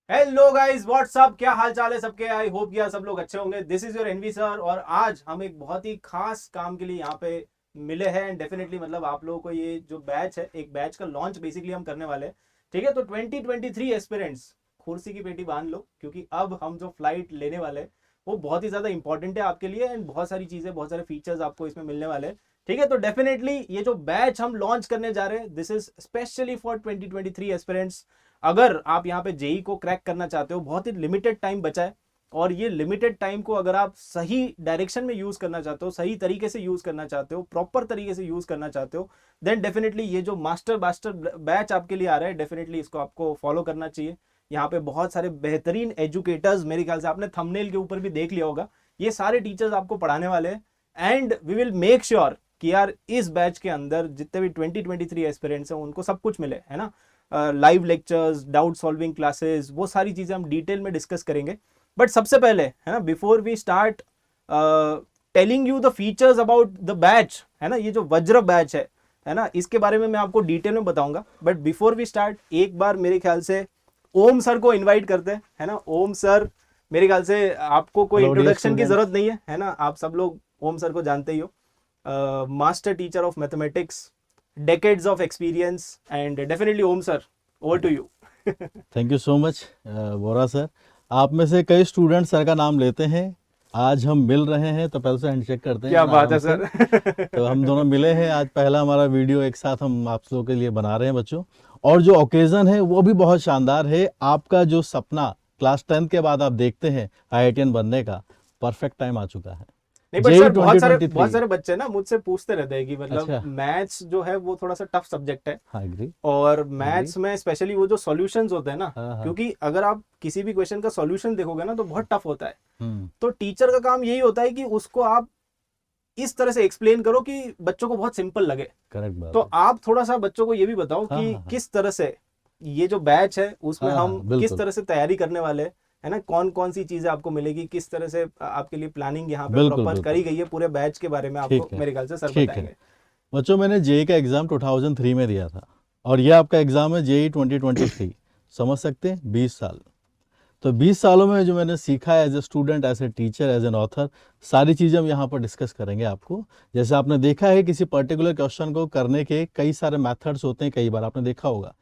Hello guys, WhatsApp, क्या हाल चाल है सबके। आई होप कि सब लोग अच्छे होंगे। This is your NV sir और आज हम एक बहुत ही खास काम के लिए यहाँ पे मिले हैं। एंड डेफिनेटली मतलब आप लोगों को ये जो बैच है, एक बैच का लॉन्च बेसिकली हम करने वाले हैं। ठीक है, तो 2023 एस्पिरेंट्स कुर्सी की पेटी बांध लो, क्योंकि अब हम जो फ्लाइट लेने वाले हैं वो बहुत ही ज़्यादा इंपॉर्टेंट है आपके लिए। एंड बहुत सारी चीज़ें, बहुत सारे फीचर्स आपको इसमें मिलने वाले हैं। ठीक है, तो डेफिनेटली ये जो बैच हम लॉन्च करने जा रहे हैं, this is specially for 2023 aspirants. अगर आप यहाँ पे जेई को क्रैक करना चाहते हो, बहुत ही लिमिटेड टाइम बचा है और ये लिमिटेड टाइम को अगर आप सही डायरेक्शन में यूज करना चाहते हो, सही तरीके से यूज करना चाहते हो, प्रॉपर तरीके से यूज करना चाहते हो, देन डेफिनेटली ये जो मास्टर बैच आपके लिए आ रहा है, डेफिनेटली इसको आपको फॉलो करना चाहिए। यहाँ पे बहुत सारे बेहतरीन एजुकेटर्स, मेरे ख्याल से आपने थंबनेल के ऊपर भी देख लिया होगा, ये सारे टीचर्स आपको पढ़ाने वाले हैं। And we will make sure कि यार इस बैच के अंदर जितने भी 2023 एस्पिरेंट्स हैं उनको सब कुछ मिले, है ना। Live lectures, doubt solving classes, वो सारी चीज़ें हम डिटेल में डिस्कस करेंगे। बट सबसे पहले, है ना, before we start telling you the features about the batch, है ना, ये जो वज्र बैच है ना, इसके बारे में मैं आपको डिटेल में बताऊंगा। बट बिफोर वी स्टार्ट, एक बार मेरे ख्याल से ओम सर को इनवाइट करते हैं, है ना। ओम सर, मेरे ख्याल से आपको कोई इंट्रोडक्शन की जरूरत नहीं है ना, आप सब लोग ओम सर को जानते ही हो। Master teacher of mathematics, decades of experience, and definitely Om sir, over to you. Thank you so much Vora sir. आप में से कई स्टूडेंट सर का नाम लेते हैं, आज हम मिल रहे हैं तो पहले से हैंडशेक करते हैं। क्या बात आराम है से। सर। तो हम दोनों मिले हैं, आज पहला हमारा वीडियो एक साथ हम आप लोगों के लिए बना रहे हैं बच्चों। और जो ओकेज़न है वो भी बहुत शानदार है। आपका जो सपना क्लास 10 के बाद आप देखते हैं आईआईटीएन बनने का, परफेक्ट टाइम आ चुका है। नहीं, बट जेई सर बहुत ट्वेंटी सारे बच्चे ना मुझसे पूछते रहते हैं कि मतलब अच्छा, मैथ्स जो है वो थोड़ा सा टफ सब्जेक्ट है। हाँ एग्री और एग्री। मैथ्स में स्पेशली वो जो सॉल्यूशंस होते हैं ना, हाँ हाँ। क्योंकि अगर आप किसी भी क्वेश्चन का सॉल्यूशन देखोगे ना तो बहुत टफ होता है। हम्म। तो टीचर का काम यही होता है कि उसको आप इस तरह से एक्सप्लेन करो कि बच्चों को बहुत सिंपल लगे। करेक्ट तो बात है। आप थोड़ा सा बच्चों को ये भी बताओ हाँ कि हाँ हाँ किस तरह से ये जो बैच है उसमें हाँ हम हाँ किस बिल्कुल तरह से तैयारी करने वाले हैं, है ना। कौन कौन सी चीजें आपको मिलेगी, किस तरह से आपके लिए प्लानिंग यहाँ पे बिल्कुल प्रॉपर करी बिल्कुल। गई है, पूरे बैच के बारे में आपको ठीक है मेरे ख्याल से सर ठीक है। बताएंगे। बच्चों, मैंने जेई का एग्ज़ाम 2003 में दिया था और ये आपका एग्ज़ाम है जेई 2023। समझ सकते हैं, 20 साल। तो 20 सालों में जो मैंने सीखा है as a student, as a teacher, as an author, सारी चीज़ें हम यहाँ पर डिस्कस करेंगे आपको। जैसे आपने देखा है किसी पर्टिकुलर क्वेश्चन को करने के कई सारे मेथड्स होते हैं, कई बार आपने देखा होगा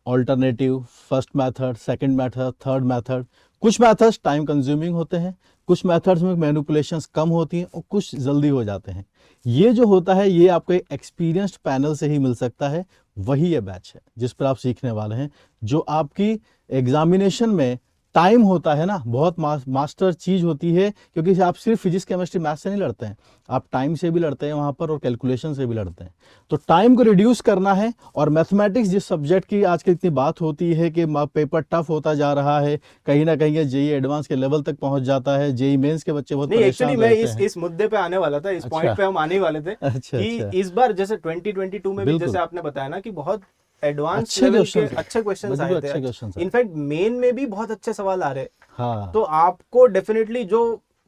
alternative, first method, second method, third method. कुछ मेथड्स टाइम कंज्यूमिंग होते हैं, कुछ मेथड्स में मैनिपुलेशंस कम होती हैं और कुछ जल्दी हो जाते हैं। ये जो होता है ये आपको एक एक्सपीरियंस्ड पैनल से ही मिल सकता है। वही ये बैच है जिस पर आप सीखने वाले हैं। जो आपकी एग्जामिनेशन में टाइम होता है ना, बहुत मास्टर चीज़ होती है, क्योंकि आप सिर्फ फिजिक्स केमिस्ट्री मैथ से नहीं लड़ते हैं, आप टाइम से भी लड़ते हैं वहाँ पर और कैलकुलेशन से भी लड़ते हैं। तो टाइम को रिड्यूस करना है। और मैथमेटिक्स जिस सब्जेक्ट की आजकल इतनी बात होती है कि पेपर टफ होता जा रहा है, कहीं ना कहीं ये जेई एडवांस के लेवल तक पहुंच जाता है, जेई मेंस के बच्चे बहुत नहीं, एक्चुअली परेशान मैं रहते इस हैं। इस मुद्दे पे आने वाला था, इस पॉइंट अच्छा पे हम आने ही वाले थे अच्छा कि अच्छा। इस बार जैसे 2022 में भी जैसे बिल्कुल, आपने बताया ना कि बहुत एडवांस अच्छे लेवल के क्वेश्चन अच्छे क्वेश्चंस बच्चे आए थे। अच्छे क्वेश्चन आए। इनफैक्ट मेन में भी बहुत अच्छे सवाल आ रहे हैं। हाँ तो आपको डेफिनेटली जो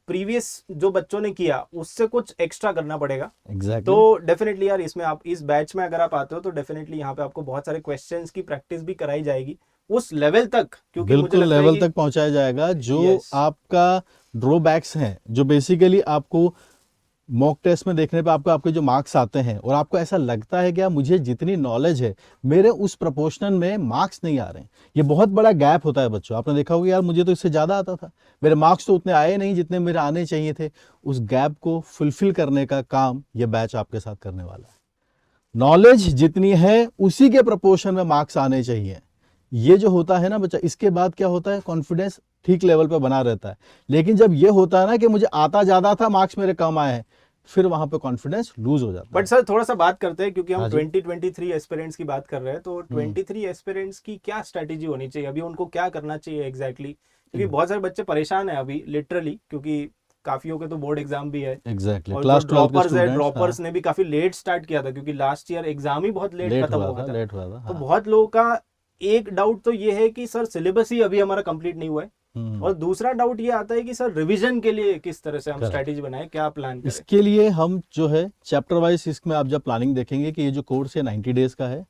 प्रीवियस जो बच्चों ने किया उससे कुछ एक्स्ट्रा करना पड़ेगा। तो एग्जैक्टली। डेफिनेटली यार, इसमें आप इस बैच में अगर आप आते हो तो डेफिनेटली यहाँ पे आपको बहुत सारे क्वेश्चंस की प्रैक्टिस भी कराई जाएगी उस लेवल तक, क्योंकि मुझे बिल्कुल लगता है लेवल कि तक पहुंचाया जाएगा। जो यस। आपका ड्रॉबैक्स हैं, जो बेसिकली आपको मॉक टेस्ट में देखने पे आपको आपके जो मार्क्स आते हैं और आपको ऐसा लगता है कि यार मुझे जितनी नॉलेज है मेरे उस प्रोपोर्शनल में मार्क्स नहीं आ रहे हैं, ये बहुत बड़ा गैप होता है बच्चों। आपने देखा होगा यार मुझे तो इससे ज़्यादा आता था, मेरे मार्क्स तो उतने आए नहीं जितने मेरे आने चाहिए थे। उस गैप को फुलफिल करने का काम ये बैच आपके साथ करने वाला है। नॉलेज जितनी है उसी के प्रोपोर्शन में मार्क्स आने चाहिए। ये जो होता है ना बच्चा, इसके बाद क्या होता है, कॉन्फिडेंस ठीक लेवल पे बना रहता है। लेकिन जब ये होता है ना कि मुझे आता ज्यादा था, मार्क्स मेरे कम आए हैं, फिर वहां पे कॉन्फिडेंस लूज हो जाता बट है। सर थोड़ा सा बात करते हैं, क्योंकि हम हाँ जी। 2023 एस्पिरेंट्स की बात कर रहे हैं, तो 23 एस्पिरेंट्स की क्या स्ट्रेटेजी होनी चाहिए, अभी उनको क्या करना चाहिए एग्जैक्टली क्योंकि बहुत सारे बच्चे परेशान है अभी लिटरली, क्योंकि काफियों के तो बोर्ड एग्जाम भी है। एग्जैक्टली, और जो क्लास 12 के ड्रॉपर्स है, स्टूडेंट्स। हाँ, ड्रॉपर्स ने भी काफी लेट स्टार्ट किया था, क्योंकि लास्ट ईयर एग्जाम ही बहुत लेट लेट खत्म हुआ हुआ था, था। लेट हुआ था। तो हाँ। बहुत लोगों का एक डाउट तो ये है कि सर सिलेबस ही अभी हमारा कंप्लीट नहीं हुआ है। और दूसरा डाउट ये आता है कि सर रिवीजन के लिए किस तरह से हम करेक्ट। स्ट्रेटेजी बनाएं, क्या प्लान करें। इसके लिए हम जो है चैप्टर वाइज, इसमें आप जब प्लानिंग देखेंगे कि ये जो कोर्स है 90 डेज का है,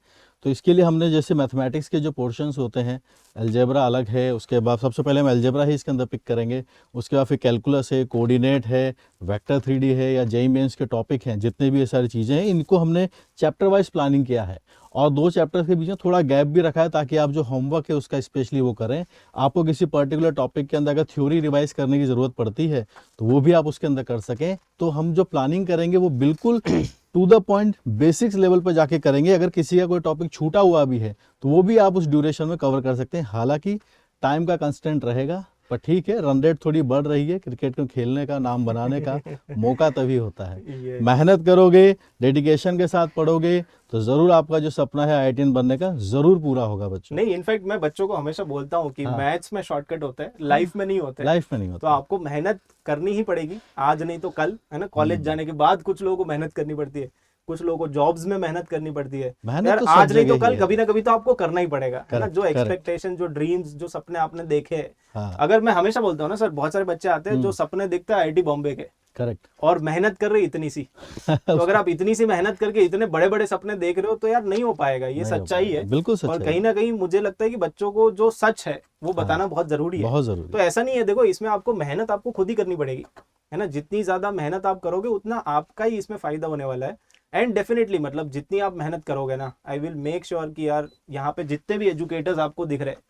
तो इसके लिए हमने जैसे मैथमेटिक्स के जो पोर्शंस होते हैं, अलजेब्रा अलग है, उसके बाद सबसे पहले हम अलजेब्रा ही इसके अंदर पिक करेंगे, उसके बाद फिर कैलकुलस है, कोऑर्डिनेट है, वेक्टर 3D है, या जेईई मेंस के टॉपिक हैं, जितने भी ये सारी चीज़ें हैं, इनको हमने चैप्टर वाइज प्लानिंग किया है। और 2 चैप्टर्स के बीच में थोड़ा गैप भी रखा है ताकि आप जो होमवर्क है उसका स्पेशली वो करें। आपको किसी पर्टिकुलर टॉपिक के अंदर अगर थ्योरी रिवाइज करने की ज़रूरत पड़ती है तो वो भी आप उसके अंदर कर सकें। तो हम जो प्लानिंग करेंगे वो बिल्कुल to the point basics level पर जाके करेंगे। अगर किसी का कोई टॉपिक छूटा हुआ भी है तो वो भी आप उस ड्यूरेशन में कवर कर सकते हैं। हालांकि टाइम का कंस्टेंट रहेगा, पर ठीक है, रन रेट थोड़ी बढ़ रही है। क्रिकेट को खेलने का, नाम बनाने का मौका तभी होता है। मेहनत करोगे, डेडिकेशन के साथ पढ़ोगे तो जरूर आपका जो सपना है IITian बनने का जरूर पूरा होगा बच्चों। नहीं, इनफैक्ट मैं बच्चों को हमेशा बोलता हूँ कि हाँ। मैथ्स में शॉर्टकट होता है, लाइफ में नहीं होता है। लाइफ में नहीं तो होता। आपको मेहनत करनी ही पड़ेगी, आज नहीं तो कल, है ना। कॉलेज जाने के बाद कुछ लोगों को मेहनत करनी पड़ती है, कुछ लोगों को जॉब्स में मेहनत करनी पड़ती है। मेहनत यार तो सब आज नहीं तो जगह कल, ही है। कभी ना कभी तो आपको करना ही पड़ेगा, है ना। Correct, जो correct. एक्सपेक्टेशन, जो ड्रीम्स, जो सपने आपने देखे हैं। हाँ, अगर मैं हमेशा बोलता हूँ ना सर, बहुत सारे बच्चे आते हैं जो सपने देखते हैं IIT बॉम्बे के, करेक्ट। और मेहनत कर रहे इतनी सी। तो अगर आप इतनी सी मेहनत करके इतने बड़े बड़े सपने देख रहे हो तो यार नहीं हो पाएगा, ये नहीं हो सच्चाई पाएगा, है। बिल्कुल और सच्चाई कहीं है। ना कहीं मुझे लगता है कि बच्चों को जो सच है वो बताना बहुत जरूरी है। बहुत जरूरी। तो ऐसा नहीं है, देखो इसमें आपको मेहनत आपको खुद ही करनी पड़ेगी, है ना। जितनी ज्यादा मेहनत आप करोगे उतना आपका ही इसमें फायदा होने वाला है। एंड डेफिनेटली मतलब जितनी आप मेहनत करोगे ना, आई विल मेक श्योर कि यार यहाँ पे जितने भी एजुकेटर्स आपको दिख रहे हैं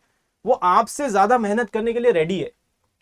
वो आपसे ज्यादा मेहनत करने के लिए रेडी है।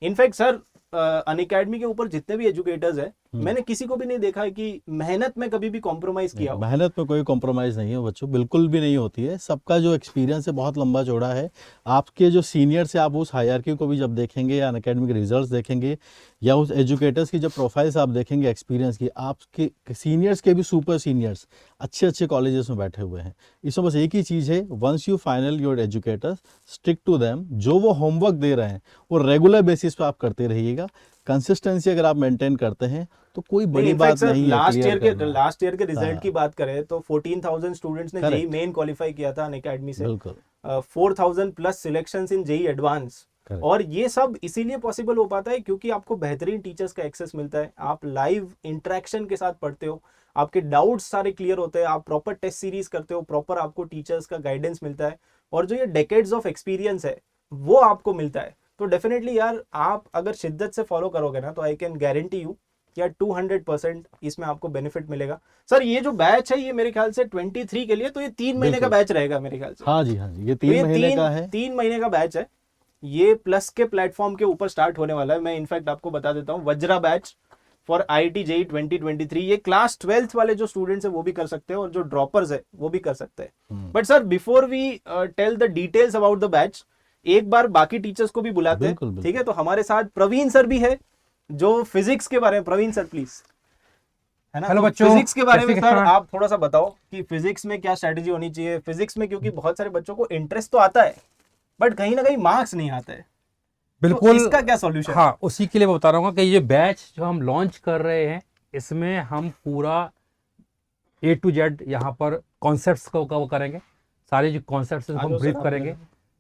इनफैक्ट सर, अनअकैडमी के ऊपर जितने भी एजुकेटर्स हैं, मैंने किसी को भी नहीं देखा है कि मेहनत में कभी भी कॉम्प्रोमाइज किया हो। मेहनत में कोई कॉम्प्रोमाइज़ नहीं है बच्चों, बिल्कुल भी नहीं होती है। सबका जो एक्सपीरियंस है बहुत लंबा चौड़ा है। आपके जो सीनियर्स है, आप उस हायरार्की को भी जब देखेंगे या अनअकैडमी के रिजल्ट्स देखेंगे या उस एजुकेटर्स की जब प्रोफाइल्स आप देखेंगे एक्सपीरियंस की, आपके सीनियर्स के भी सुपर सीनियर्स अच्छे अच्छे कॉलेजेस में बैठे हुए हैं। इसमें बस एक ही चीज़ है, once you final your educators, stick to them. जो वो होमवर्क दे रहे हैं वो रेगुलर बेसिस पे आप करते रहिएगा। कंसिस्टेंसी अगर आप मेंटेन करते हैं तो कोई बड़ी बात नहीं है। लास्ट ईयर के रिजल्ट की बात करें तो 14,000 स्टूडेंट्स ने जेईई मेन क्वालिफाई किया था अनअकैडमी से। बिल्कुल 4,000 प्लस सिलेक्शंस इन जेईई एडवांस। Correct. और ये सब इसीलिए पॉसिबल हो पाता है क्योंकि आपको बेहतरीन टीचर्स का एक्सेस मिलता है, आप लाइव इंटरेक्शन के साथ पढ़ते हो, आपके डाउट्स सारे क्लियर होते हैं, आप प्रॉपर टेस्ट सीरीज करते हो, प्रॉपर आपको टीचर्स का गाइडेंस मिलता है, और जो ये डेकेड्स ऑफ एक्सपीरियंस है वो आपको मिलता है। तो डेफिनेटली यार आप अगर शिद्दत से फॉलो करोगे ना तो आई कैन गारंटी यू या 200% इसमें आपको बेनिफिट मिलेगा। सर ये जो बैच है ये मेरे ख्याल से 23 के लिए, तो ये 3 महीने का बैच रहेगा मेरे ख्याल से। हाँ जी, हाँ जी, ये 3 महीने का है। 3 महीने का बैच है। ये प्लस के प्लेटफॉर्म के ऊपर स्टार्ट होने वाला है। मैं इनफैक्ट आपको बता देता हूँ, Vajra batch for IIT JEE 2023। ये क्लास 12th वाले जो स्टूडेंट्स है वो भी कर सकते हैं और जो ड्रॉपर्स है वो भी कर सकते हैं। But sir before we tell the details about the batch, एक बार बाकी टीचर्स को भी बुलाते हैं, ठीक है। तो हमारे साथ प्रवीण सर भी है जो फिजिक्स के बारे में, प्रवीण सर प्लीज, है ना। हेलो तो बच्चों, फिजिक्स के बारे में कैसे सर हैं? आप थोड़ा सा बताओ कि फिजिक्स में क्या स्ट्रेटेजी होनी चाहिए फिजिक्स में, क्योंकि बहुत सारे बच्चों को इंटरेस्ट तो आता है बट कहीं ना कहीं मार्क्स नहीं आते हैं। बिल्कुल, तो इसका क्या सॉल्यूशन? हाँ, उसी के लिए मैं बता रहा हूँ कि ये बैच जो हम लॉन्च कर रहे हैं इसमें हम पूरा A to Z यहाँ पर कॉन्सेप्ट्स को कवर करेंगे। सारे जो कॉन्सेप्ट्स हम ब्रीफ करेंगे,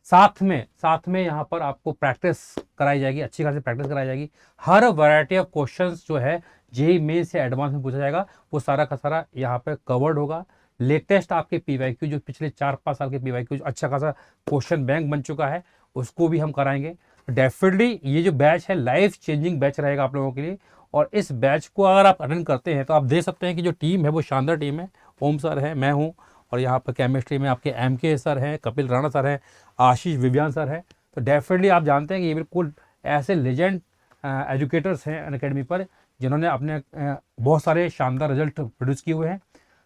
साथ में यहाँ पर आपको प्रैक्टिस कराई जाएगी, अच्छी खासी प्रैक्टिस कराई जाएगी। हर वैरायटी ऑफ क्वेश्चंस जो है जेईई मेन से एडवांस में पूछा जाएगा, वो सारा का सारा यहाँ पर कवर्ड होगा। लेटेस्ट आपके PYQ जो पिछले 4-5 साल के PYQ अच्छा खासा क्वेश्चन बैंक बन चुका है उसको भी हम कराएंगे। डेफिनेटली ये जो बैच है लाइफ चेंजिंग बैच रहेगा आप लोगों के लिए। और इस बैच को अगर आप अटेंड करते हैं तो आप देख सकते हैं कि जो टीम है वो शानदार टीम है। ओम सर है, मैं हूँ, और यहाँ पर केमिस्ट्री में आपके MK सर हैं, कपिल राणा सर हैं, आशीष विज्ञान सर है। तो डेफिनेटली आप जानते हैं कि ये बिल्कुल ऐसे लेजेंड एजुकेटर्स हैं अनअकैडमी पर जिन्होंने अपने बहुत सारे शानदार रिजल्ट प्रोड्यूस किए हुए हैं।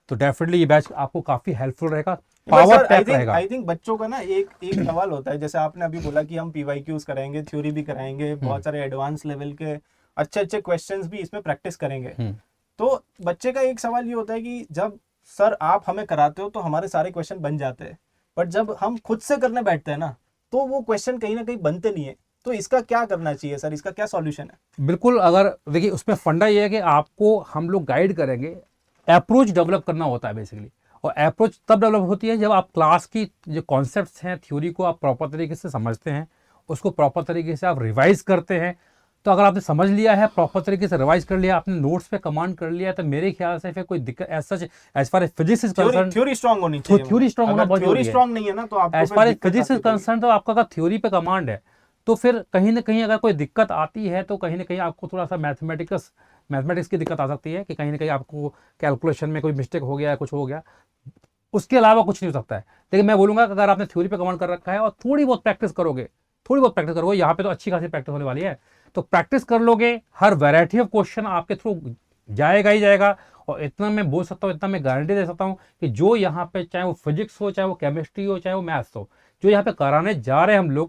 तो डेफिनेटली ये बैच आपको काफ़ी हेल्पफुल रहेगा, पावर पैक रहेगा। आई थिंक बच्चों का ना एक सवाल होता है, जैसे आपने अभी बोला कि हम PYQs कराएंगे, थ्योरी भी कराएंगे, बहुत सारे एडवांस लेवल के अच्छे क्वेश्चंस भी इसमें प्रैक्टिस करेंगे। तो बच्चे का एक सवाल ये होता है कि जब सर आप हमें कराते हो तो हमारे सारे क्वेश्चन बन जाते हैं, बट जब हम खुद से करने बैठते हैं ना तो वो क्वेश्चन कहीं ना कहीं बनते नहीं है। तो इसका क्या करना चाहिए सर, इसका क्या सॉल्यूशन है? बिल्कुल, अगर देखिए उसमें फंडा ये है कि आपको हम लोग गाइड करेंगे, अप्रोच डेवलप करना होता है बेसिकली। और अप्रोच तब डेवलप होती है जब आप क्लास की जो कॉन्सेप्ट्स हैं, थ्योरी को आप प्रॉपर तरीके से समझते हैं, उसको प्रॉपर तरीके से आप रिवाइज करते हैं, तो अगर आपने समझ लिया है, प्रॉपर तरीके से रिवाइज कर लिया, आपने नोट्स पे कमांड कर लिया, तो मेरे ख्याल से फिर कोई दिक्कत as far as physics is concerned, theory strong होनी चाहिए। थ्योरी स्ट्रांग होना बहुत थ्योरी जरूरी है। स्ट्रांग नहीं है ना तो आपको एज फिर फार एज दिक्कत फिजिक्स इज आती है। कंसर्न, तो आपका अगर थ्योरी पे कमांड है तो फिर कहीं ना कहीं अगर कोई दिक्कत आती है तो कहीं ना कहीं आपको थोड़ा सा मैथमेटिक्स की दिक्कत आ सकती है कि कहीं ना कहीं आपको कैलकुलेशन में कोई मिस्टेक हो गया, कुछ हो गया, उसके अलावा कुछ नहीं हो सकता है। लेकिन मैं बोलूंगा कि अगर आपने थ्योरी पे कमांड कर रखा है और थोड़ी बहुत प्रैक्टिस करोगे, यहाँ पे तो अच्छी खासी प्रैक्टिस होने वाली है, तो प्रैक्टिस कर लोगे, हर वैरायटी ऑफ क्वेश्चन आपके थ्रू जाएगा ही जाएगा। और इतना मैं बोल सकता हूँ, इतना मैं गारंटी दे सकता हूँ कि जो यहाँ पे, चाहे वो फिजिक्स हो, चाहे वो केमिस्ट्री हो, चाहे वो मैथ्स हो, जो यहाँ पे कराने जा रहे हैं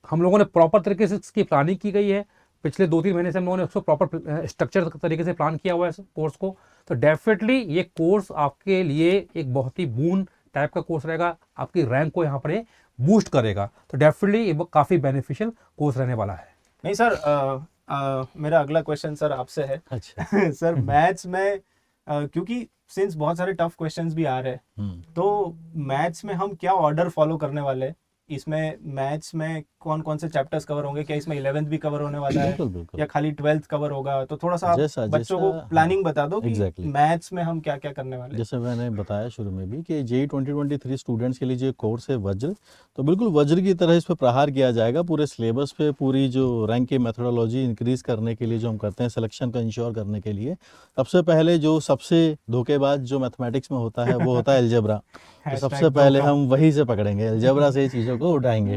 हम लोगों ने प्रॉपर तरीके से इसकी प्लानिंग की गई है। पिछले 2-3 महीने से हम लोगों ने उसको प्रॉपर स्ट्रक्चर तरीके से प्लान किया हुआ है कोर्स को। तो डेफिनेटली ये कोर्स आपके लिए एक बहुत ही बून टाइप का कोर्स रहेगा, आपकी रैंक को यहाँ पर ये बूस्ट करेगा। तो डेफिनेटली ये काफ़ी बेनिफिशियल कोर्स रहने वाला है। नहीं सर, मेरा अगला क्वेश्चन सर आपसे है। अच्छा। सर मैथ्स में क्योंकि सिंस बहुत सारे टफ क्वेश्चंस भी आ रहे हैं, तो मैथ्स में हम क्या ऑर्डर फॉलो करने वाले हैं? इसमें मैथ्स में कौन कौन से चैप्टर्स कवर होंगे? क्या इसमें 11th भी कवर होने वाला है बिल्कुल बिल्कुल। या खाली 12th कवर होगा? तो थोड़ा सा आप बच्चों को प्लानिंग बता दो कि एग्जैक्टली मैथ्स में हम क्या क्या करने वाले हैं। जैसे मैंने बताया शुरू में भी कि जेई 2023 स्टूडेंट्स के लिए जो कोर्स है वज्र, तो बिल्कुल वज्र की तरह इस पर प्रहार किया जाएगा। पूरे सिलेबस पे पूरी जो रैंक की मेथोडोलॉजी इंक्रीज करने के लिए जो हम करते हैं, सिलेक्शन को इंश्योर करने के लिए, सबसे पहले जो सबसे धोखेबाज जो मैथमेटिक्स में होता है वो होता है अलजेब्रा। तो सबसे पहले हम वही से पकड़ेंगे, अलजेब्रा से चीज़ों को उठाएंगे।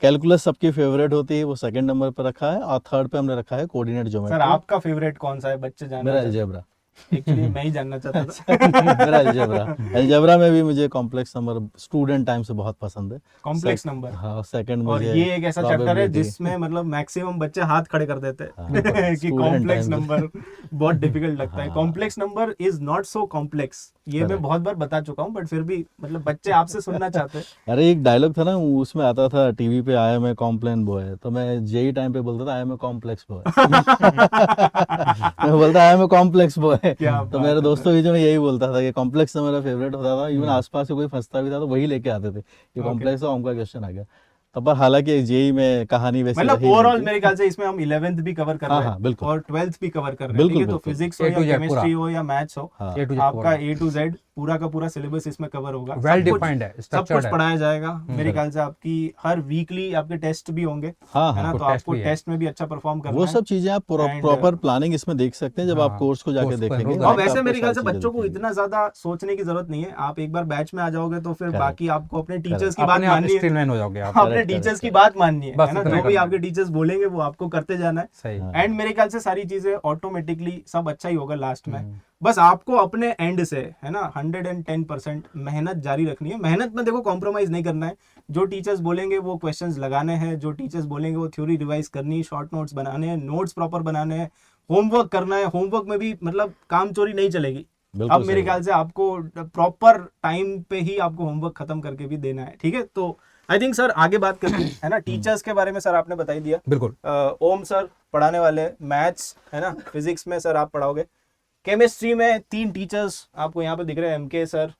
कैलकुलस सबकी फेवरेट होती है, वो सेकंड नंबर पर रखा है, और थर्ड पे हमने रखा है कोऑर्डिनेट ज्योमेट्री। सर आपका फेवरेट कौन सा है? बच्चे जानना मेरा अलजेब्रा। एक्चुअली मैं ही जानना चाहता था। मेरा अलजेब्रा में भी मुझे कॉम्प्लेक्स नंबर स्टूडेंट टाइम से बहुत पसंद है। Complex number. हाँ, सेकंड और मुझे ये एक ऐसा चैप्टर है probability। जिसमें मतलब मैक्सिमम बच्चे हाथ खड़े कर देते हैं हाँ, कि student कॉम्प्लेक्स time से। नंबर बहुत डिफिकल्ट लगता है। हाँ। Complex number is not so complex, ये मैं Correct। बहुत बार बता चुका हूँ, बट फिर भी मतलब बच्चे आपसे सुनना चाहते हैं। अरे एक डायलॉग था ना, उसमें आता था टीवी पे, I am a complain boy, तो मैं जेई टाइम पे बोलता था I am a complex boy. मैं बोलता I am a complex boy. क्या तो बात मेरे है दोस्तों की जो मैं यही बोलता था कि कॉम्प्लेक्स तो मेरा फेवरेट होता था। इवन आसपास से कोई फंसता भी था तो वही लेके आते थे कि कॉम्प्लेक्स तो हमका क्वेश्चन आ गया। तब पर हालांकि जेई में कहानी वैसी मतलब रही नहीं ओवरऑल थी। मेरे ख्याल से इसमें हम 11th भी कवर कर रहे हाँ, हैं हाँ, बिल्कुल। और 12th भी कवर कर रहे हैं, ठीक बिल्कुल है? तो बिल्कुल। फिजिक्स हो A या to Z केमिस्ट्री पूरा। हो या मैथ्स हो, हाँ, A to Z आपका पूरा। A to Z पूरा का पूरा सिलेबस इसमें कवर होगा। वेल सब कुछ डिफाइंड है, सब स्ट्रक्चर्ड कुछ है। पढ़ाया जाएगा। मेरे ख्याल से आपकी हर वीकली आपके टेस्ट भी होंगे, हाँ, है ना? हाँ, तो टेस्ट आपको भी है। टेस्ट में भी अच्छा परफॉर्म करना वो है। सब चीजें आप And, प्रॉपर प्लानिंग इसमें देख सकते हैं जब आप हाँ, कोर्स को जाके कोर्स को देखेंगे। enroll और करें। वैसे आपको मेरे ख्याल से सारी चीजें बच्चों को दिखेंगी। इतना ज्यादा सोचने की जरूरत नहीं है। आप एक बार बैच में आ जाओगे तो फिर Correct। बाकी आपको अपने टीचर्स की बात अपने आप माननी है, स्ट्रीमलाइन हो जाओगे आप। अपने Correct, टीचर्स correct, की correct। बात माननी है बस ना? इतना जो भी करना आपके टीचर्स बोलेंगे वो आपको करते जाना है। सही। हाँ। एंड मेरे ख्याल से सारी चीजें ऑटोमेटिकली सब अच्छा ही होगा लास्ट में। बस आपको अपने एंड से, है ना, 110% मेहनत जारी रखनी है। मेहनत में देखो कॉम्प्रोमाइज नहीं करना है। जो टीचर्स बोलेंगे वो क्वेश्चंस लगाने हैं, जो टीचर्स बोलेंगे वो थ्योरी रिवाइज करनी, शॉर्ट नोट्स बनाने हैं, नोट्स प्रॉपर बनाने हैं, होमवर्क करना है। होमवर्क में भी मतलब काम चोरी नहीं चलेगी। बिल्कुल अब मेरे सही ख्याल से आपको प्रॉपर टाइम पे ही आपको होमवर्क खत्म करके भी देना है, ठीक है? तो आई थिंक सर आगे बात करते हैं, है ना? टीचर्स के बारे में सर आपने बता ही दिया। बिल्कुल। ओम सर पढ़ाने वाले हैं मैथ्स, है ना? फिजिक्स में सर आप पढ़ाओगे। केमिस्ट्री में 3 टीचर्स आपको यहाँ पे दिख रहे हैं, MK sir,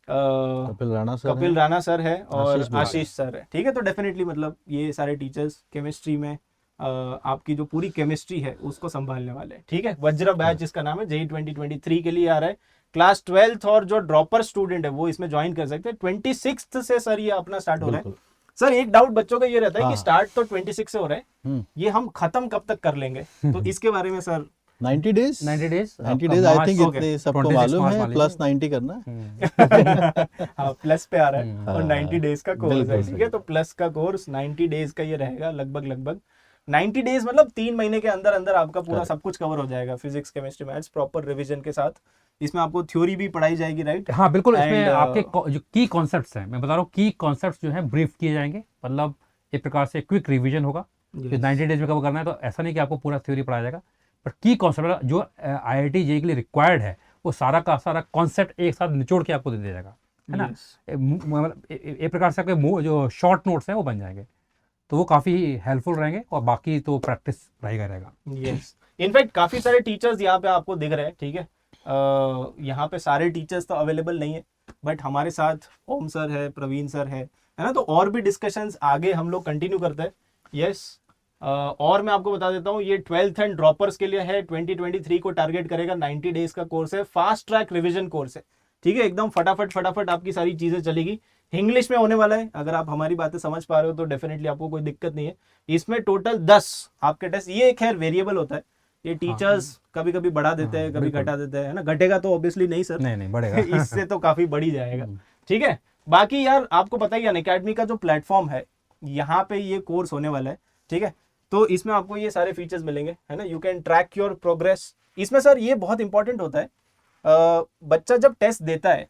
Kapil Rana sir Kapil हैं। राणा सर है और आशीष बुराड़। आशीष सर है, ठीक है? तो डेफिनेटली मतलब ये सारे टीचर्स केमिस्ट्री में आपकी जो पूरी केमिस्ट्री है उसको संभालने वाले हैं, ठीक है? वज्र बैच इसका नाम है, जेई 2023 के लिए आ रहा है। क्लास 12th और जो ड्रॉपर स्टूडेंट है वो इसमें ज्वाइन कर सकते हैं। 26th से सर ये अपना स्टार्ट हो रहा है। बिल्कुल। सर एक डाउट बच्चों का ये रहता है कि हाँ। स्टार्ट तो 26 से हो रहा है, हम्म। ये हम खत्म कब तक कर लेंगे? तो इसके बारे में sir 90 days 90 days 90 days I think okay। इतने सबको 26 मालूम मार्च है, मान प्लस लीजिए। 90 करना है। हाँ प्लस पे आ रहा है और हाँ, 90 डेज का कोर्स है, बिल्कुल ठीक है? सही। तो प्लस का कोर्स 90 डेज का ये रहेगा लगभग 90 डेज, मतलब 3 महीने के अंदर अंदर आपका पूरा Correct। सब कुछ कवर हो जाएगा। Physics chemistry maths proper revision के साथ इसमें आपको थ्योरी भी पढ़ाई जाएगी, राइट? हाँ बिल्कुल। इसमें And, आपके जो की कॉन्सेप्ट्स हैं, मैं बता रहा हूँ, की कॉन्सेप्ट्स जो हैं ब्रीफ किए जाएंगे। मतलब एक प्रकार से क्विक रिवीजन होगा। Yes। जो 90 डेज में कवर करना है, तो ऐसा नहीं कि आपको पूरा थ्योरी पढ़ाया जाएगा, बट की कॉन्सेप्ट जो IIT जेईई के लिए रिक्वायर्ड है वो सारा का सारा कॉन्सेप्ट एक साथ निचोड़ के आपको दे दिया जाएगा, है ना? Yes। मतलब एक प्रकार से आपके जो शॉर्ट नोट्स हैं वो बन जाएंगे, तो वो काफ़ी हेल्पफुल रहेंगे। और बाकी तो प्रैक्टिस रहेगा। यस, इनफैक्ट काफी सारे टीचर्स यहाँ पे आपको दिख रहे हैं, ठीक है? यहाँ पे सारे टीचर्स तो अवेलेबल नहीं है, बट हमारे साथ ओम सर है, प्रवीण सर है ना? तो और भी डिस्कशंस आगे हम लोग कंटिन्यू करते हैं। यस, और मैं आपको बता देता हूँ ये 12th एंड ड्रॉपर्स के लिए है, 2023 को टारगेट करेगा, 90 डेज का कोर्स है, फास्ट ट्रैक रिवीजन कोर्स है, ठीक है, एकदम फटाफट आपकी सारी चीजें चलेगी। इंग्लिश में होने वाला है, अगर आप हमारी बातें समझ पा रहे हो तो डेफिनेटली आपको कोई दिक्कत नहीं है। इसमें टोटल 10 आपके टेस्ट, ये खैर वेरिएबल होता है, ये टीचर्स कभी कभी बढ़ा देते हैं, कभी घटा देते हैं, है ना, घटेगा तो ऑब्वियसली नहीं सर, नहीं बढ़ेगा इससे तो काफी बढ़ ही जाएगा, ठीक है। बाकी यार आपको पता ही है अनअकैडमी का जो प्लेटफॉर्म है, यहाँ पे ये कोर्स होने वाला है, ठीक है, तो इसमें आपको ये सारे फीचर्स मिलेंगे, है ना, you can track your progress. इसमें सर ये बहुत इंपॉर्टेंट होता है, बच्चा जब टेस्ट देता है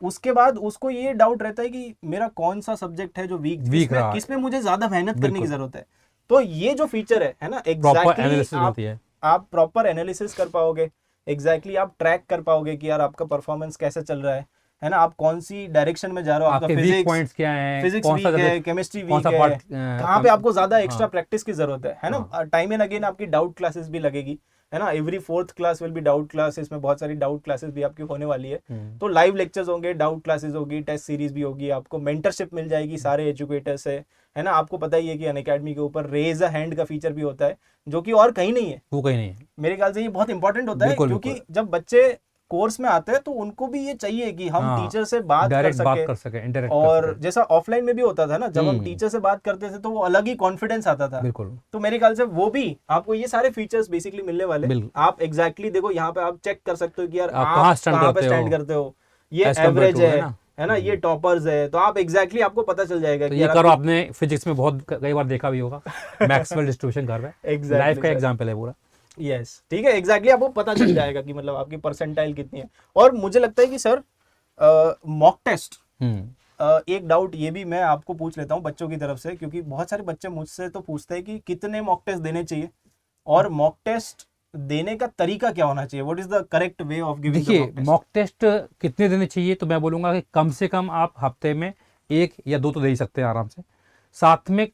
उसके बाद उसको ये डाउट रहता है कि मेरा कौन सा सब्जेक्ट है जो वीक रहा, किसमें मुझे ज्यादा मेहनत करने की जरूरत है। तो ये जो फीचर है ना, एग्जैक्टली आप प्रॉपर एनालिसिस कर पाओगे, एग्जैक्टली आप ट्रैक कर पाओगे कि यार आपका परफॉर्मेंस कैसे चल रहा है ना, आप कौन सी डायरेक्शन में जा रहे हो, आपका वीक पॉइंट्स क्या हैं, फिजिक्स वीक है, केमिस्ट्री वीक है, कहाँ पे आपको ज्यादा एक्स्ट्रा प्रैक्टिस की जरूरत है ना। टाइम एंड अगेन आपकी डाउट क्लासेस भी लगेगी, है ना, every 4th class will be doubt class, इसमें बहुत सारी डाउट क्लासेस भी आपकी होने वाली है, तो लाइव लेक्चर्स होंगे, डाउट क्लासेस होगी, टेस्ट सीरीज भी होगी, आपको मेंटरशिप मिल जाएगी सारे एजुकेटर से, है ना। आपको पता ही है कि अनअकैडमी के ऊपर रेज अ हैंड का फीचर भी होता है, जो कि और कहीं नहीं है, वो कहीं नहीं है। मेरे ख्याल से ये बहुत इंपॉर्टेंट होता है, क्योंकि जब बच्चे कोर्स में आते हैं तो उनको भी ये चाहिए कि हम टीचर से बात कर सके इंटरेक्ट और जैसा ऑफलाइन में भी होता था ना, जब हम टीचर से बात करते थे तो वो अलग ही कॉन्फिडेंस आता था, बिल्कुल। तो मेरे ख्याल से वो भी आपको ये सारे फीचर्स बेसिकली मिलने वाले। आप एग्जैक्टली देखो यहाँ पे आप चेक कर सकते हो कि यार आप कहाँ पे स्टैंड करते हो, ये एवरेज है ना, ये टॉपर्स है, तो आप एग्जैक्टली आपको पता चल जाएगा कि ये करो। आपने फिजिक्स में बहुत कई बार देखा भी होगा, मैक्सवेल डिस्ट्रीब्यूशन घर में, लाइफ का एग्जांपल है पूरा। यस, ठीक है, एग्जैक्टली आपको पता चल जाएगा कि मतलब आपकी परसेंटाइल कितनी है। और मुझे लगता है कि सर मॉक टेस्ट, एक डाउट ये भी मैं आपको पूछ लेता हूँ बच्चों की तरफ से, क्योंकि बहुत सारे बच्चे मुझसे तो पूछते हैं कि कितने मॉक टेस्ट देने चाहिए और मॉक टेस्ट देने का तरीका क्या होना चाहिए, what is the correct way of giving the mock test. Mock test कितने देने चाहिए, तो मैं बोलूंगा कि कम से कम आप हफ्ते में 1 या 2 तो दे ही सकते हैं आराम से। साथ में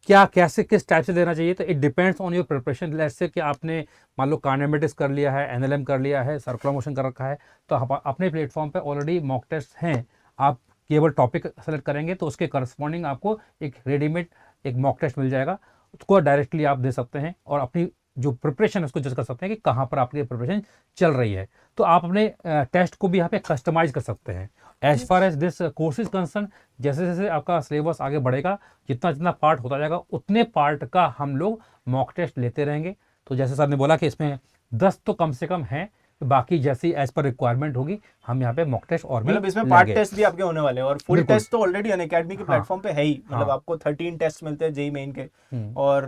क्या कैसे किस टाइप से देना चाहिए, तो it depends on your preparation. Let's say कि आपने मान लो काइनेमेटिक्स कर लिया है, एनएलएम कर लिया है, सर्कुलर मोशन कर रखा है, तो अपने प्लेटफॉर्म पे ऑलरेडी मॉक टेस्ट हैं, आप केवल टॉपिक सेलेक्ट करेंगे तो उसके करस्पॉन्डिंग आपको एक रेडीमेड एक मॉक टेस्ट मिल जाएगा, उसको डायरेक्टली आप दे सकते हैं और अपनी जो प्रिपरेशन है उसको जज कर सकते हैं कि कहाँ पर आपकी प्रिपरेशन चल रही है। तो आप अपने टेस्ट को भी यहाँ पे कस्टमाइज कर सकते हैं as far as this course is concerned. जैसे जैसे आपका सिलेबस आगे बढ़ेगा, जितना जितना पार्ट होता जाएगा उतने पार्ट का हम लोग मॉक टेस्ट लेते रहेंगे। तो जैसे सर ने बोला कि इसमें 10 तो कम से कम हैं, बाकी जैसी एज पर रिक्वायरमेंट होगी हम यहाँ पे मॉक टेस्ट और भी मतलब इसमें पार्ट टेस्ट भी आपके होने वाले हैं, और फुल टेस्ट तो ऑलरेडी अनअकैडमी के प्लेटफॉर्म पे है ही, मतलब आपको 13 टेस्ट मिलते हैं जेई मेन के, और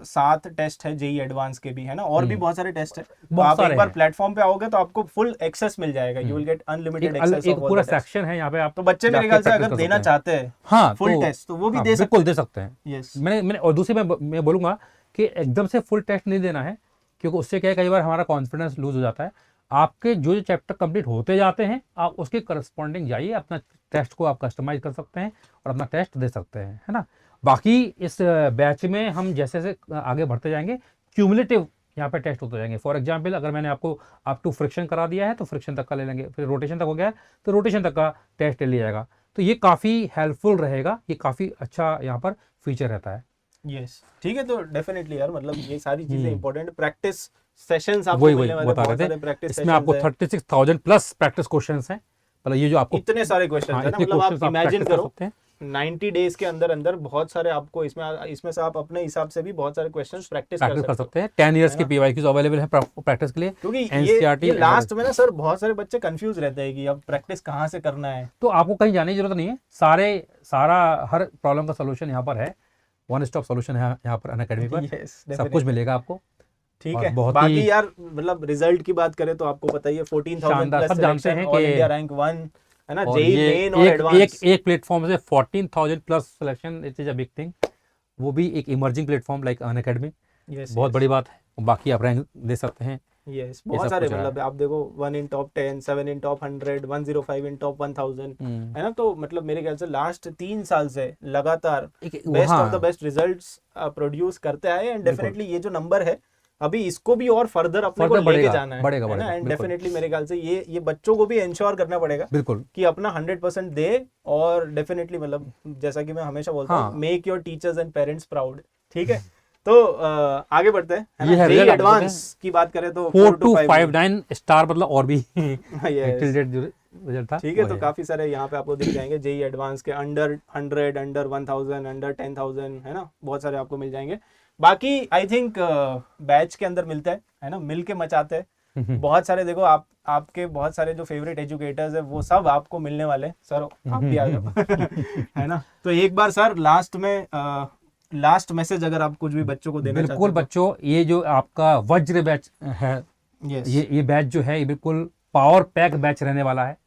7 टेस्ट है जेई एडवांस के भी, है ना, और भी बहुत सारे टेस्ट है। तो आप एक बार प्लेटफॉर्म पे आओगे तो आपको फुल एक्सेस मिल जाएगा, you will get unlimited access. एक पूरा सेक्शन है यहाँ पे, आप तो बच्चे मेरे ख्याल से अगर देना चाहते हैं फुल टेस्ट तो वो भी दे सकते हैं। यस, मैंने और दूसरी मैं बोलूंगा कि एकदम से फुल टेस्ट नहीं देना है, क्योंकि उससे क्या है कई बार हमारा कॉन्फिडेंस लूज हो जाता है। आपके जो चैप्टर कंप्लीट होते जाते हैं आप उसके करस्पॉन्डिंग जाइए, अपना टेस्ट को आप कस्टमाइज कर सकते हैं और अपना टेस्ट दे सकते हैं, है ना। बाकी इस बैच में हम जैसे जैसे आगे बढ़ते जाएंगे क्यूमुलेटिव यहाँ पे टेस्ट होते जाएंगे। फॉर एग्जांपल अगर मैंने आपको अप टू फ्रिक्शन करा दिया है तो फ्रिक्शन तक का ले लेंगे, फिर रोटेशन तक हो गया तो रोटेशन तक का टेस्ट ले लिया जाएगा। तो ये काफ़ी हेल्पफुल रहेगा, ये काफ़ी अच्छा यहाँ पर फीचर रहता है। यस, ठीक है, तो डेफिनेटली यार मतलब ये सारी चीजें इंपॉर्टेंट, प्रैक्टिस सेशंस आपको वही मिलने वाले, बता रहे थे, प्रैक्टिस इसमें आपको 36,000 प्लस प्रैक्टिस क्वेश्चंस हैं, मतलब ये जो आपको इतने सारे क्वेश्चंस है ना, मतलब आप इमेजिन करो 90 डेज के अंदर अंदर बहुत सारे आपको इसमें से आप अपने हिसाब से भी बहुत सारे क्वेश्चंस प्रैक्टिस कर सकते हैं। 10 इयर्स की पीवाईक्यूज अवेलेबल है प्रैक्टिस के लिए, क्योंकि ये लास्ट में ना सर बहुत सारे बच्चे कंफ्यूज रहते हैं कि अब प्रैक्टिस कहाँ से करना है। तो आपको कहीं जाने की जरूरत नहीं है, सारा हर प्रॉब्लम का सोल्यूशन यहाँ पर है, वन स्टॉप सोल्यूशन है यहाँ पर अनअकैडमी पर, सब कुछ मिलेगा आपको। ठीक है, बाकी यार मतलब रिजल्ट की बात करें तो आपको पता ही है 14,000 plus selection, all India rank 1, है ना, जेई मेन और एडवांस, एक प्लेटफॉर्म से 14,000 plus selection, it is a big thing. वो भी एक इमर्जिंग प्लेटफॉर्म लाइक अनअकैडमी, बहुत बड़ी बात है। बाकी आप रैंक दे सकते हैं। यस, बहुत सारे मतलब आप देखो 1 इन टॉप 10, 7 इन टॉप 100, 105 इन टॉप 1000, है ना। तो मतलब मेरे ख्याल से लास्ट 3 साल से लगातार best of the best results produce करते आए, एंड डेफिनेटली ये जो नंबर है अभी इसको भी और फर्दर अपने को लेके जाना है, बढ़ेगा, एंड डेफिनेटली मेरे ख्याल से ये बच्चों को भी इंश्योर करना पड़ेगा बिल्कुल कि अपना 100% दे, और डेफिनेटली मतलब जैसा कि मैं हमेशा बोलता हूँ, make your teachers and parents proud, ठीक है। तो आगे बढ़ते हैं, ये है जेई result आप एडवांस की बात करें तो 4259 स्टार, मतलब और भी Yes. टिल डेट जो रिजल्ट था ठीक है, वो तो काफी सारे यहाँ पे आपको दिख जाएंगे जेई एडवांस के अंडर 100, अंडर 1000, अंडर 10,000, है ना, बहुत सारे आपको मिल जाएंगे। बाकी आई थिंक बैच के अंदर मिलता है ना, मिल के मचाते हैं बहुत सारे। देखो आप, आपके बहुत सारे जो फेवरेट एजुकेटर्स है वो सब आपको मिलने वाले हैं। सर आप भी आ जाओ है ना। तो एक बार सर लास्ट में लास्ट मैसेज अगर आप कुछ भी बच्चों को देना चाहते बिल्कुल हो तो। बच्चों, ये जो आपका वज्र बैच है, यस, ये बैच जो है ये बिल्कुल पावर पैक बैच रहने वाला है।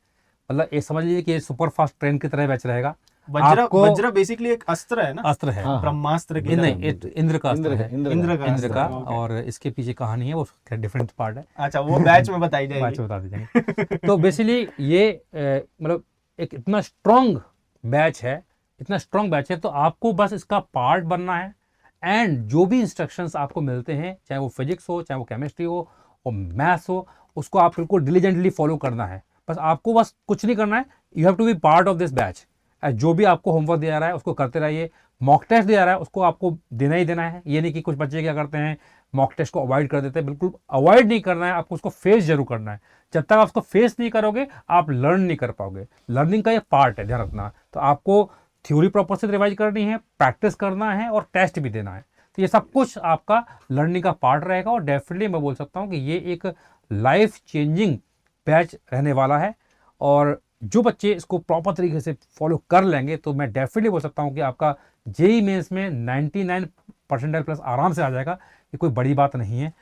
मतलब ये समझ लीजिए कि ये सुपर फास्ट ट्रेन की तरह बैच रहेगा। वज्र, आपको वज्र बेसिकली एक अस्त्र है ना, अस्त्र है, हाँ, ब्रह्मास्त्र की नहीं तरह। नहीं, ये इंद्र का अस्त्र है, इंद्र का इंद्र अस्त्र, का। ओके। और इसके पीछे कहानी है, वो डिफरेंट पार्ट है, अच्छा, वो बैच में बताई बाद जाएगी। में बता दीजिए। तो बेसिकली ये मतलब एक इतना स्ट्रॉन्ग बैच है, इतना स्ट्रॉन्ग बैच है, तो आपको बस इसका पार्ट बनना है। एंड जो भी इंस्ट्रक्शंस आपको मिलते हैं, चाहे वो फिजिक्स हो, चाहे वो केमिस्ट्री हो और मैथ्स हो, उसको आप बिल्कुल डिलीजेंटली फॉलो करना है। बस आपको बस कुछ नहीं करना है, you have to be part of this batch. जो भी आपको होमवर्क दिया जा रहा है उसको करते रहिए, मॉक टेस्ट दिया जा रहा है उसको आपको देना ही देना है। ये नहीं कि कुछ बच्चे क्या करते हैं, मॉक टेस्ट को अवॉइड कर देते हैं, बिल्कुल अवॉइड नहीं करना है, आपको उसको फेस जरूर करना है। जब तक आप उसको फेस नहीं करोगे आप लर्न नहीं कर पाओगे। लर्निंग का ये पार्ट है, ध्यान रखना। तो आपको थ्योरी प्रॉपर से रिवाइज करनी है, प्रैक्टिस करना है और टेस्ट भी देना है। तो ये सब कुछ आपका लर्निंग का पार्ट रहेगा। और डेफिनेटली मैं बोल सकता हूँ कि ये एक लाइफ चेंजिंग बैच रहने वाला है। और जो बच्चे इसको प्रॉपर तरीके से फॉलो कर लेंगे तो मैं डेफिनेटली बोल सकता हूँ कि आपका जेई मेंस में 99 परसेंटाइल प्लस आराम से आ जाएगा। ये कोई बड़ी बात नहीं है।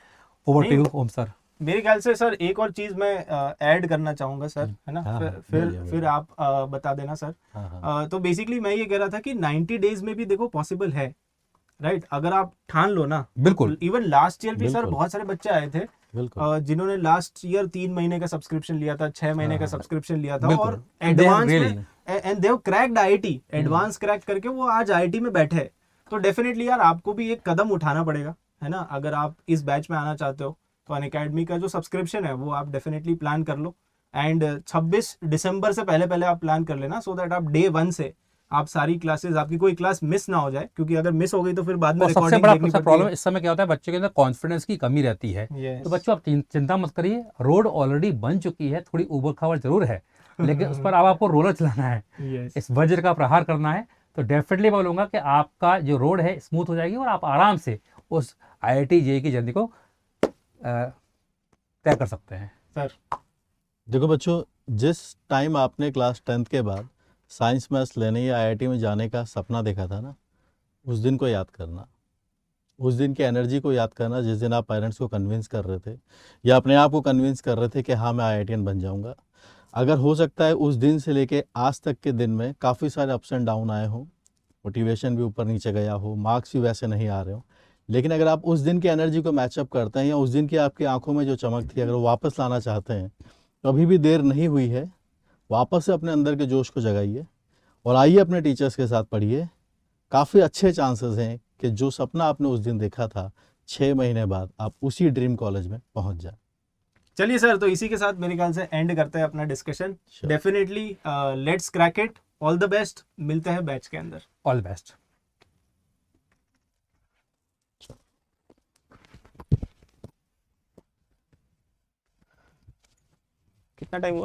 ओवर टू नहीं, यू ओम सर। मेरे ख्याल से सर एक और चीज मैं ऐड करना चाहूंगा सर, है ना। हाँ, फिर हाँ, फिर बोलिए, फिर बोलिए। आप बता देना सर। हाँ, हाँ, तो बेसिकली मैं ये कह रहा था कि 90 डेज में भी देखो पॉसिबल है, राइट, अगर आप ठान लो ना। बिल्कुल इवन लास्ट ईयर भी सर बिल्कुल बहुत सारे बच्चे आए थे बिल्कुल। जिन्होंने लास्ट ईयर 3 महीने का सब्सक्रिप्शन लिया था, 6 महीने का हाँ, सब्सक्रिप्शन लिया था, बिल्कुल, और and they have एडवांस में, really and they have cracked IIT, advance crack करके वो आज आईआईटी में बैठे हैं। तो डेफिनेटली यार आपको भी एक कदम उठाना पड़ेगा, है ना, अगर आप इस बैच में आना चाहते हो। तो अनअकैडमी का जो सब्सक्रिप्शन है वो आप डेफिनेटली प्लान कर लो। एंड 26 दिसंबर से पहले पहले आप प्लान कर लेना, सो दैट आप डे 1 से आप सारी क्लासेस, आपकी कोई क्लास मिस ना हो जाए, क्योंकि अगर मिस हो गई तो फिर बाद में और सबसे रिकॉर्डिंग बड़ा देखनी पड़ती प्रॉब्लम है। इस समय क्या होता है, बच्चे के अंदर कॉन्फिडेंस की कमी रहती है। Yes. तो बच्चों आप चिंता मत करिए, रोड ऑलरेडी बन चुकी है, थोड़ी ऊबड़ खाबड़ जरूर है लेकिन उस पर अब आपको रोलर चलाना है, Yes. इस वज्र का प्रहार करना है। तो डेफिनेटली बोलूंगा कि आपका जो रोड है स्मूथ हो जाएगी और आप आराम से उस आईआईटी जेईई की जर्नी को तय कर सकते हैं। सर देखो बच्चों, जिस टाइम आपने क्लास 10th के बाद साइंस मैथ्स लेने या आईआईटी में जाने का सपना देखा था ना, उस दिन को याद करना, उस दिन की एनर्जी को याद करना, जिस दिन आप पेरेंट्स को कन्विंस कर रहे थे या अपने आप को कन्विंस कर रहे थे कि हाँ मैं आईआईटीएन बन जाऊंगा। अगर हो सकता है उस दिन से लेके आज तक के दिन में काफ़ी सारे अप्स एंड डाउन आए हों, मोटिवेशन भी ऊपर नीचे गया हो, मार्क्स भी वैसे नहीं आ रहे हो, लेकिन अगर आप उस दिन की एनर्जी को मैचअप करते हैं या उस दिन की आपकी आंखों में जो चमक थी अगर वो वापस लाना चाहते हैं तो अभी भी देर नहीं हुई है। वापस से अपने अंदर के जोश को जगाइए और आइए अपने टीचर्स के साथ पढ़िए। काफ़ी अच्छे चांसेस हैं कि जो सपना आपने उस दिन देखा था 6 महीने बाद आप उसी ड्रीम कॉलेज में पहुंच जाए। चलिए सर, तो इसी के साथ मेरे ख्याल से एंड करते हैं अपना discussion. Sure. Definitely let's crack it, all the best, मिलते हैं बैच के अंदर। All best. कितना टाइम हुआ?